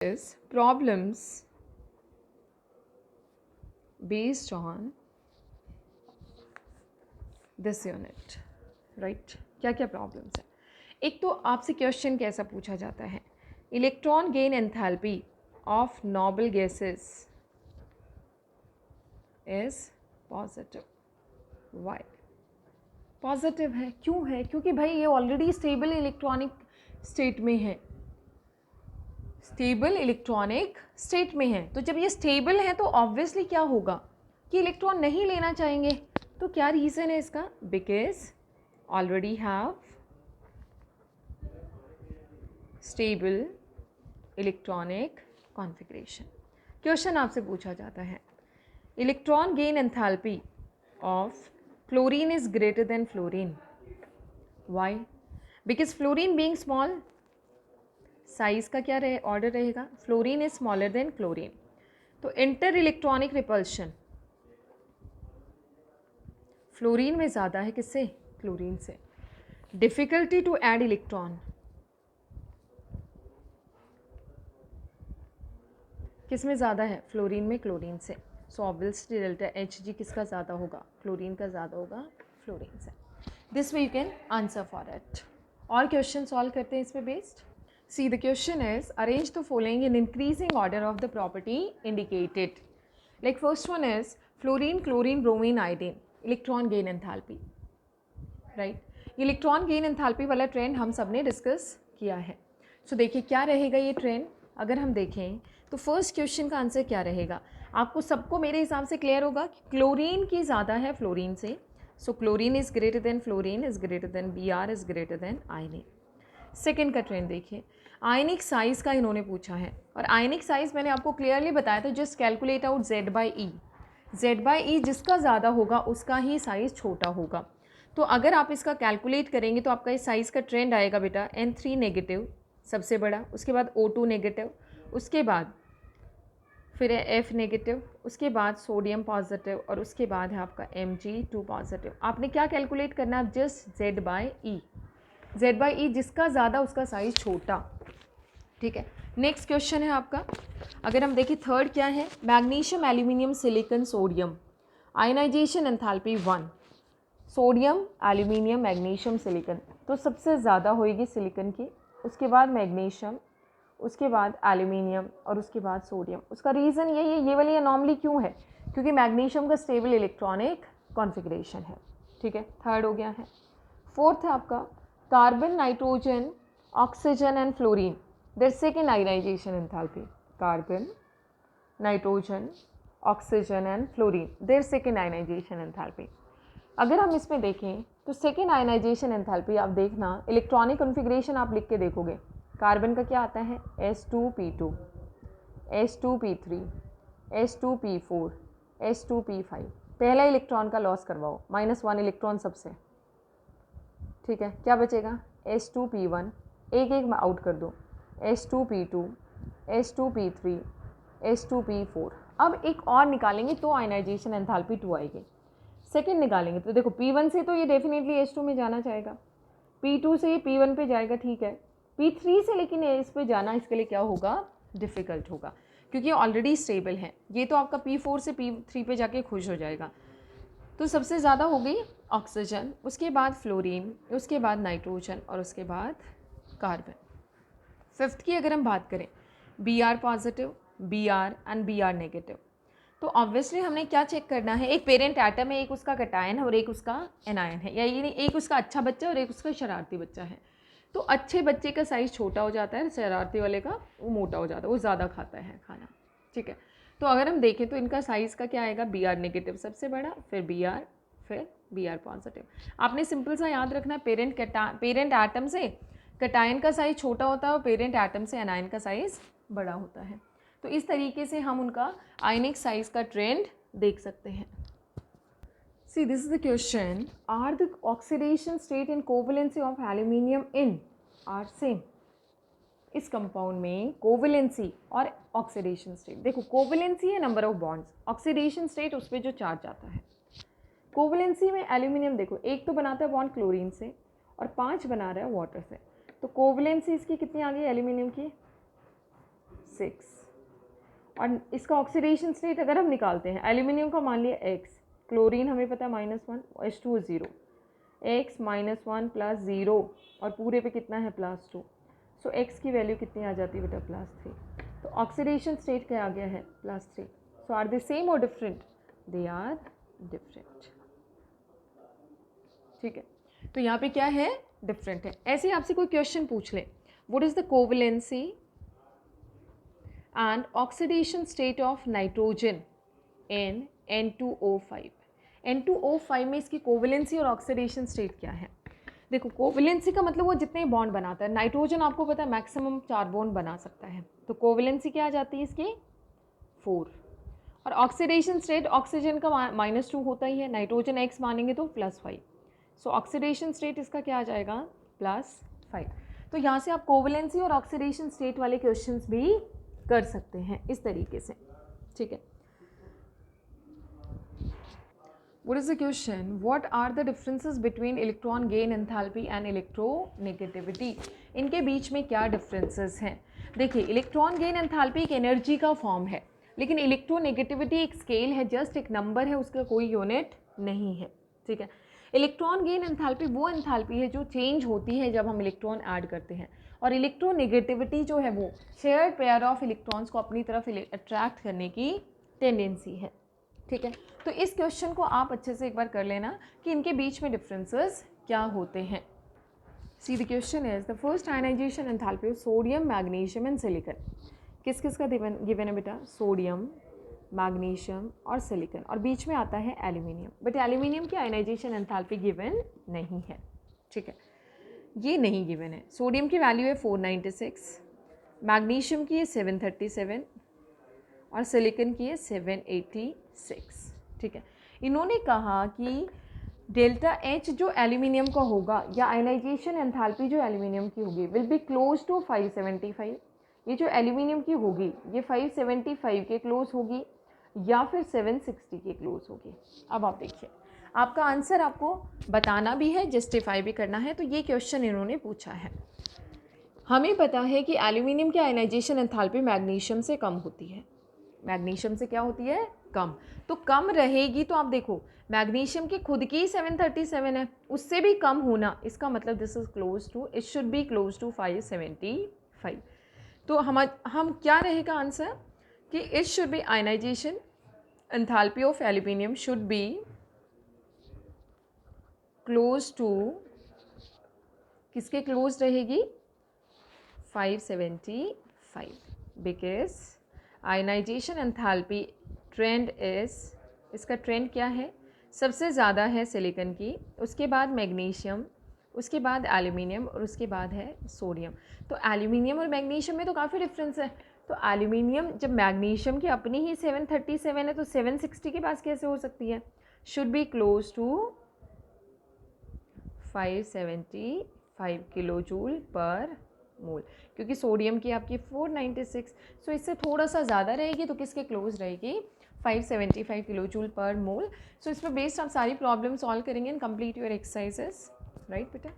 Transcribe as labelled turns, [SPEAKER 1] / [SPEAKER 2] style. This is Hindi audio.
[SPEAKER 1] is problems based on this unit, right? क्या क्या प्रॉब्लम्स है? एक तो आपसे क्वेश्चन कैसा पूछा जाता है, electron gain enthalpy of noble gases is positive. Why positive है? क्यों है? क्योंकि भाई ये ऑलरेडी स्टेबल इलेक्ट्रॉनिक स्टेट में है, स्टेबल इलेक्ट्रॉनिक स्टेट में है. तो जब ये स्टेबल है तो ऑब्वियसली क्या होगा कि इलेक्ट्रॉन नहीं लेना चाहेंगे. तो क्या रीज़न है इसका? Because already have stable electronic configuration. Question आपसे पूछा जाता है, electron gain enthalpy of chlorine is greater than fluorine. Why? Because fluorine being small, size का क्या रहे ऑर्डर रहेगा, fluorine is smaller than chlorine. तो इंटर इलेक्ट्रॉनिक रिपल्शन फ्लोरीन में ज़्यादा है किससे? क्लोरीन से. डिफ़िकल्टी टू ऐड इलेक्ट्रॉन किस में ज़्यादा है? फ्लोरीन में क्लोरीन से. So obviously delta H G किसका ज़्यादा होगा? क्लोरीन का ज़्यादा होगा फ्लोरीन से. This way you can answer for it. और क्वेश्चन सॉल्व करते हैं इस पर based. See, the question is arrange the following in increasing order of the property indicated. Like first one is fluorine, chlorine, bromine, iodine. Electron gain enthalpy. Right? Electron gain enthalpy वाला ट्रेंड हम सब ने डिस्कस किया है. सो देखिए क्या रहेगा ये ट्रेंड. अगर हम देखें तो फर्स्ट क्वेश्चन का आंसर क्या रहेगा, आपको सबको मेरे हिसाब से क्लियर होगा कि क्लोरीन की ज़्यादा है फ्लोरीन से. So chlorine is greater than fluorine is greater than B R is greater than ionic. Second का ट्रेंड देखिए, आयनिक साइज़ का इन्होंने पूछा है और आयनिक साइज़ मैंने आपको क्लियरली बताया था, just calculate out Z by E. Z by E जिसका ज़्यादा होगा उसका ही साइज़ छोटा होगा. तो अगर आप इसका कैलकुलेट करेंगे तो आपका इस साइज़ का ट्रेंड आएगा बेटा N3 नेगेटिव सबसे बड़ा, उसके बाद O2 नेगेटिव, उसके बाद फिर है F नेगेटिव, उसके बाद सोडियम पॉजिटिव और उसके बाद है आपका Mg2 पॉजिटिव. आपने क्या कैलकुलेट करना है? Just Z by E. Z by E जिसका ज़्यादा उसका साइज़ छोटा. ठीक है. नेक्स्ट क्वेश्चन है आपका, अगर हम देखें थर्ड क्या है, magnesium aluminium silicon sodium ionisation enthalpy 1. Sodium aluminium magnesium silicon, तो सबसे ज़्यादा होएगी सिलिकॉन की, उसके बाद मैग्नीशियम, उसके बाद एल्यूमिनियम और उसके बाद सोडियम. उसका रीज़न ये वाली अनॉमली क्यों है? क्योंकि मैग्नीशियम का स्टेबल इलेक्ट्रॉनिक कॉन्फ़िगरेशन है. ठीक है, थर्ड हो गया है. फोर्थ है आपका carbon, nitrogen, oxygen and fluorine, their second ionisation enthalpy. Carbon, nitrogen, oxygen and fluorine, their second ionisation enthalpy. अगर हम इसमें देखें तो सेकेंड आयनाइजेशन एंथैल्पी आप देखना, इलेक्ट्रॉनिक कॉन्फ़िगरेशन आप लिख के देखोगे. कार्बन का क्या आता है? S2P2, S2P3, S2P4, S2P5. पहला इलेक्ट्रॉन का लॉस करवाओ, -1 इलेक्ट्रॉन सबसे. ठीक है, क्या बचेगा? S2P1, एक एक आउट कर दो, S2P2, S2P3, S2P4. अब एक और निकालेंगे तो आयनाइजेशन एंथैल्पी 2 आएगी. सेकेंड निकालेंगे तो देखो P1 से तो ये डेफिनेटली S2 में जाना चाहेगा, P2 से ये P1 पे जाएगा. ठीक है, P3 से लेकिन इस पे जाना इसके लिए क्या होगा? डिफ़िकल्ट होगा, क्योंकि ऑलरेडी स्टेबल है. ये तो आपका P4 से P3 पे जाके खुश हो जाएगा. तो सबसे ज़्यादा हो गई ऑक्सीजन, उसके बाद फ्लोरीन, उसके बाद नाइट्रोजन और उसके बाद कार्बन. फिफ्थ की अगर हम बात करें, Br positive, Br and Br negative. तो ऑब्वियसली हमने क्या चेक करना है, एक पेरेंट एटम है, एक उसका कैटायन है और एक उसका एनायन है, या ये नहीं एक उसका अच्छा बच्चा और एक उसका शरारती बच्चा है. तो अच्छे बच्चे का साइज़ छोटा हो जाता है, शरारती वाले का वो मोटा हो जाता है, वो ज़्यादा खाता है खाना. ठीक है, तो अगर हम देखें तो इनका साइज़ का क्या आएगा? Br नेगेटिव सबसे बड़ा, फिर Br, फिर Br पॉजिटिव. आपने सिंपल सा याद रखना है, पेरेंट एटम से कैटायन का साइज़ छोटा होता है और पेरेंट एटम से एनायन का साइज़ बड़ा होता है. तो इस तरीके से हम उनका आयनिक साइज़ का ट्रेंड देख सकते हैं. See, this is the question. Are the oxidation state and covalency of aluminium in are same? इस कंपाउंड में कोवलेंसी और ऑक्सीडेशन स्टेट, देखो कोवलेंसी है number of bonds, oxidation state उस पर जो चार्ज आता है. कोवलेंसी में एल्यूमिनियम देखो एक तो बनाता है बॉन्ड क्लोरीन से और 5 बना रहा है वाटर से. तो कोवलेंसी इसकी कितनी आ गई एल्यूमिनियम की? 6 और इसका ऑक्सीडेशन स्टेट अगर हम निकालते हैं, एल्यूमिनियम का मान लिया x, क्लोरीन हमें पता है -1, H2O 0, x -1 + 0 और पूरे पे कितना है +2, सो x की वैल्यू कितनी आ जाती है बेटा +3। तो ऑक्सीडेशन स्टेट क्या आ गया है +3। So are they same or different? They are different. ठीक है, तो यहाँ पे क्या है डिफरेंट है। ऐसे ही आपसे कोई क्वेश्चन पूछ ले, what is the covalency and oxidation state of nitrogen in N2O5। N2O5 में इसकी कोवेलेंसी और ऑक्सीडेशन स्टेट क्या है? देखो, कोवेलेंसी का मतलब वो जितने बॉन्ड बनाता है। नाइट्रोजन आपको पता है मैक्सिमम 4 बॉन्ड बना सकता है, तो कोवेलेंसी क्या आ जाती है इसकी 4। और ऑक्सीडेशन स्टेट, ऑक्सीजन का -2 होता ही है, नाइट्रोजन X मानेंगे तो +5, सो ऑक्सीडेशन स्टेट इसका क्या आ जाएगा +5। तो यहाँ से आप कोवेलेंसी और ऑक्सीडेशन स्टेट वाले क्वेश्चंस भी कर सकते हैं इस तरीके से। ठीक है, what is the question? What are the differences between electron gain enthalpy and electronegativity? इनके बीच में क्या differences हैं? देखिए, इलेक्ट्रॉन गेन एंथैल्पी एक एनर्जी का फॉर्म है, लेकिन इलेक्ट्रोनेगेटिविटी एक स्केल है, जस्ट एक नंबर है, उसका कोई यूनिट नहीं है। ठीक है, इलेक्ट्रॉन गेन एंथैल्पी वो एंथैल्पी है जो चेंज होती है जब हम इलेक्ट्रॉन ऐड करते हैं, और इलेक्ट्रोनेगेटिविटी जो है वो शेयर्ड पेयर ऑफ इलेक्ट्रॉन्स को अपनी तरफ अट्रैक्ट करने की टेंडेंसी है। ठीक है, तो इस क्वेश्चन को आप अच्छे से एक बार कर लेना कि इनके बीच में डिफरेंसेस क्या होते हैं। See the question is the first ionisation enthalpy of sodium, magnesium and silicon. किस किस का गिवन है बेटा? सोडियम, मैग्नीशियम और सिलिकॉन, और बीच में आता है एल्यूमिनियम। बट एल्यूमिनियम की आयनाइजेशन एंथैल्पी गिवन नहीं है। ठीक है, ये नहीं गिवन है। सोडियम की वैल्यू है 496, मैग्नीशियम की है 737 और सिलिकॉन की है 786। ठीक है, इन्होंने कहा कि डेल्टा H जो एल्यूमिनियम का होगा या आयनाइजेशन एंथैल्पी जो एल्यूमिनियम की होगी विल बी क्लोज टू 575। ये जो एल्यूमिनियम की होगी ये 575 के क्लोज होगी या फिर 760 के क्लोज होगी। अब आप देखिए, आपका आंसर आपको बताना भी है, जस्टिफाई भी करना है। तो ये क्वेश्चन इन्होंने पूछा है। हमें पता है कि एल्यूमिनियम की आयनाइजेशन एंथैल्पी मैग्नीशियम से कम होती है। मैग्नीशियम से क्या होती है? कम। तो कम रहेगी, तो आप देखो मैग्नीशियम की खुद की 737 है, उससे भी कम होना, इसका मतलब this is close to, it should be close to 575। तो हम क्या रहेगा आंसर कि it should be ionisation enthalpy of aluminium should be close to, किसके क्लोज रहेगी? 575, because ionisation enthalpy trend is, इसका ट्रेंड क्या है? सबसे ज़्यादा है सिलिकॉन की, उसके बाद मैग्नीशियम, उसके बाद एल्यूमिनियम और उसके बाद है सोडियम। तो एल्यूमिनियम और मैग्नीशियम में तो काफ़ी डिफरेंस है। तो एल्यूमिनियम जब मैग्नीशियम की अपनी ही 737 है तो 760 के पास कैसे हो सकती है? Should be close to 575 kilo joule per mole, क्योंकि सोडियम की आपकी 496, सो इससे थोड़ा सा ज़्यादा रहेगी, तो किसके क्लोज रहेगी? 575 किलो जूल पर मोल। सो इस पर बेस्ड आप सारी प्रॉब्लम सॉल्व करेंगे and complete your exercises, right बेटा?